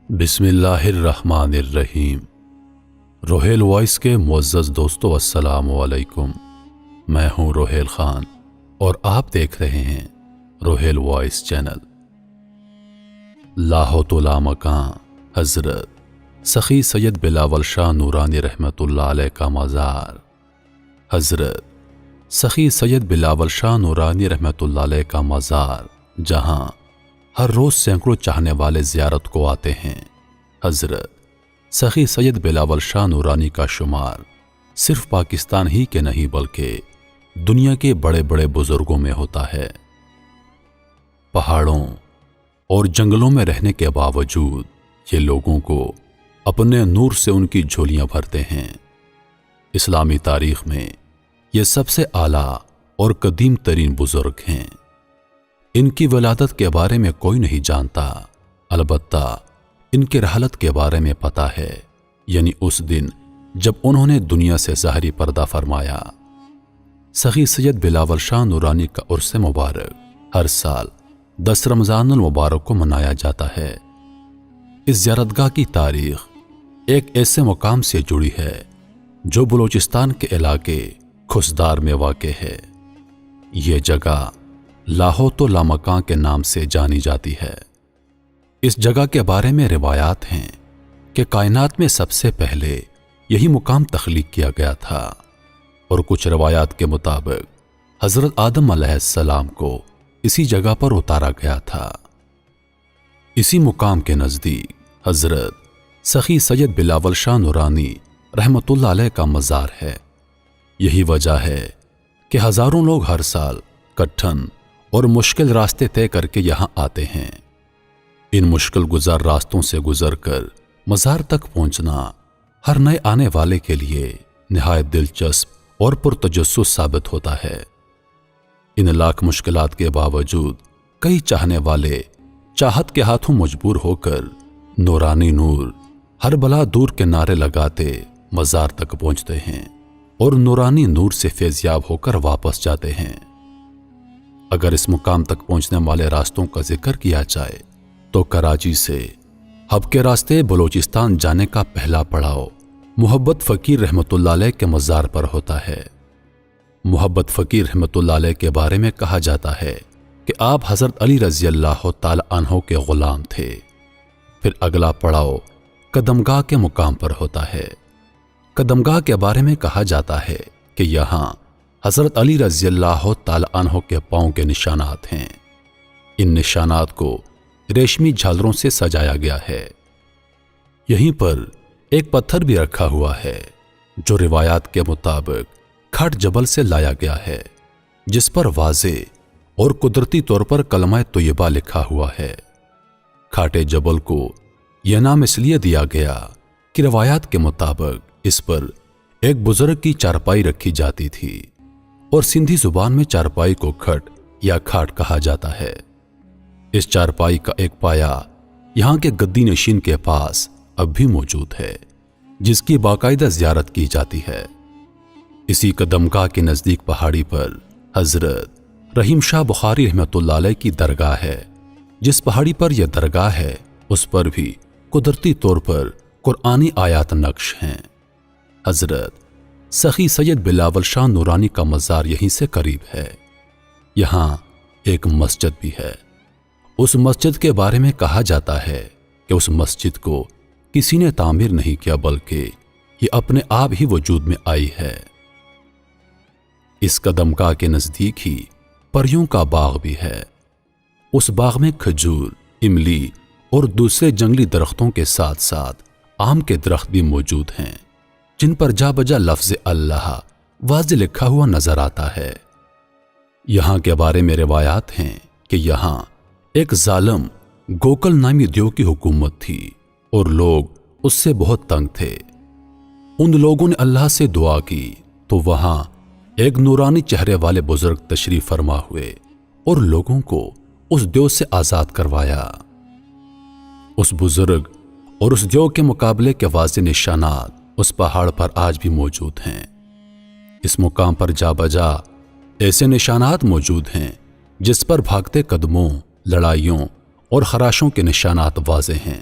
بسم اللہ الرحمن الرحیم۔ روہیل وائس کے معزز دوستو السلام علیکم۔ میں ہوں روہیل خان اور آپ دیکھ رہے ہیں روہیل وائس چینل۔ لاہوت لامکاں حضرت سخی سید بلاول شاہ نورانی رحمۃ اللہ علیہ کا مزار۔ حضرت سخی سید بلاول شاہ نورانی رحمۃ اللہ علیہ کا مزار، جہاں ہر روز سینکڑوں چاہنے والے زیارت کو آتے ہیں۔ حضرت سخی سید بلاول شاہ نورانی کا شمار صرف پاکستان ہی کے نہیں بلکہ دنیا کے بڑے بڑے بزرگوں میں ہوتا ہے۔ پہاڑوں اور جنگلوں میں رہنے کے باوجود یہ لوگوں کو اپنے نور سے ان کی جھولیاں بھرتے ہیں۔ اسلامی تاریخ میں یہ سب سے اعلیٰ اور قدیم ترین بزرگ ہیں۔ ان کی ولادت کے بارے میں کوئی نہیں جانتا، البتہ ان کی رحلت کے بارے میں پتہ ہے، یعنی اس دن جب انہوں نے دنیا سے ظاہری پردہ فرمایا۔ سخی سید بلاول شاہ نورانی کا عرس مبارک ہر سال 10 رمضان المبارک کو منایا جاتا ہے۔ اس زیارتگاہ کی تاریخ ایک ایسے مقام سے جڑی ہے جو بلوچستان کے علاقے کھسدار میں واقع ہے۔ یہ جگہ لاہوت لامکاں کے نام سے جانی جاتی ہے۔ اس جگہ کے بارے میں روایات ہیں کہ کائنات میں سب سے پہلے یہی مقام تخلیق کیا گیا تھا، اور کچھ روایات کے مطابق حضرت آدم علیہ السلام کو اسی جگہ پر اتارا گیا تھا۔ اسی مقام کے نزدیک حضرت سخی سید بلاول شاہ نورانی رحمۃ اللہ علیہ کا مزار ہے۔ یہی وجہ ہے کہ ہزاروں لوگ ہر سال کٹھن اور مشکل راستے طے کر کے یہاں آتے ہیں۔ ان مشکل گزار راستوں سے گزر کر مزار تک پہنچنا ہر نئے آنے والے کے لیے نہایت دلچسپ اور پرتجسس ثابت ہوتا ہے۔ ان لاکھ مشکلات کے باوجود کئی چاہنے والے چاہت کے ہاتھوں مجبور ہو کر نورانی نور ہر بلا دور کے نعرے لگاتے مزار تک پہنچتے ہیں اور نورانی نور سے فیضیاب ہو کر واپس جاتے ہیں۔ اگر اس مقام تک پہنچنے والے راستوں کا ذکر کیا جائے تو کراچی سے حب کے راستے بلوچستان جانے کا پہلا پڑاؤ محبت فقیر رحمۃ اللہ علیہ کے مزار پر ہوتا ہے۔ محبت فقیر رحمۃ اللہ علیہ کے بارے میں کہا جاتا ہے کہ آپ حضرت علی رضی اللہ تعالی عنہ کے غلام تھے۔ پھر اگلا پڑاؤ قدمگاہ کے مقام پر ہوتا ہے۔ قدمگاہ کے بارے میں کہا جاتا ہے کہ یہاں حضرت علی رضی اللہ تعالی عنہ کے پاؤں کے نشانات ہیں۔ ان نشانات کو ریشمی جھالروں سے سجایا گیا ہے۔ یہیں پر ایک پتھر بھی رکھا ہوا ہے جو روایات کے مطابق کھٹ جبل سے لایا گیا ہے، جس پر واضح اور قدرتی طور پر کلمہ طیبہ لکھا ہوا ہے۔ کھاٹے جبل کو یہ نام اس لیے دیا گیا کہ روایات کے مطابق اس پر ایک بزرگ کی چارپائی رکھی جاتی تھی، اور سندھی زبان میں چارپائی کو کھٹ یا کھاٹ کہا جاتا ہے۔ اس چارپائی کا ایک پایا یہاں کے گدی نشین کے پاس اب بھی موجود ہے، جس کی باقاعدہ زیارت کی جاتی ہے۔ اسی قدمگاہ کے نزدیک پہاڑی پر حضرت رحیم شاہ بخاری رحمۃ اللہ علیہ کی درگاہ ہے۔ جس پہاڑی پر یہ درگاہ ہے اس پر بھی قدرتی طور پر قرآنی آیات نقش ہیں۔ حضرت سخی سید بلاول شاہ نورانی کا مزار یہیں سے قریب ہے۔ یہاں ایک مسجد بھی ہے۔ اس مسجد کے بارے میں کہا جاتا ہے کہ اس مسجد کو کسی نے تعمیر نہیں کیا بلکہ یہ اپنے آپ ہی وجود میں آئی ہے۔ اس قدمگاہ کے نزدیک ہی پریوں کا باغ بھی ہے۔ اس باغ میں کھجور، املی اور دوسرے جنگلی درختوں کے ساتھ ساتھ آم کے درخت بھی موجود ہیں، جن پر جا بجا لفظ اللہ واضح لکھا ہوا نظر آتا ہے۔ یہاں کے بارے میں روایات ہیں کہ یہاں ایک ظالم گوکل نامی دیو کی حکومت تھی اور لوگ اس سے بہت تنگ تھے۔ ان لوگوں نے اللہ سے دعا کی تو وہاں ایک نورانی چہرے والے بزرگ تشریف فرما ہوئے اور لوگوں کو اس دیو سے آزاد کروایا۔ اس بزرگ اور اس دیو کے مقابلے کے واضح نشانات اس پہاڑ پر آج بھی موجود ہیں۔ اس مقام پر جا بجا ایسے نشانات موجود ہیں جس پر بھاگتے قدموں، لڑائیوں اور خراشوں کے نشانات واضح ہیں۔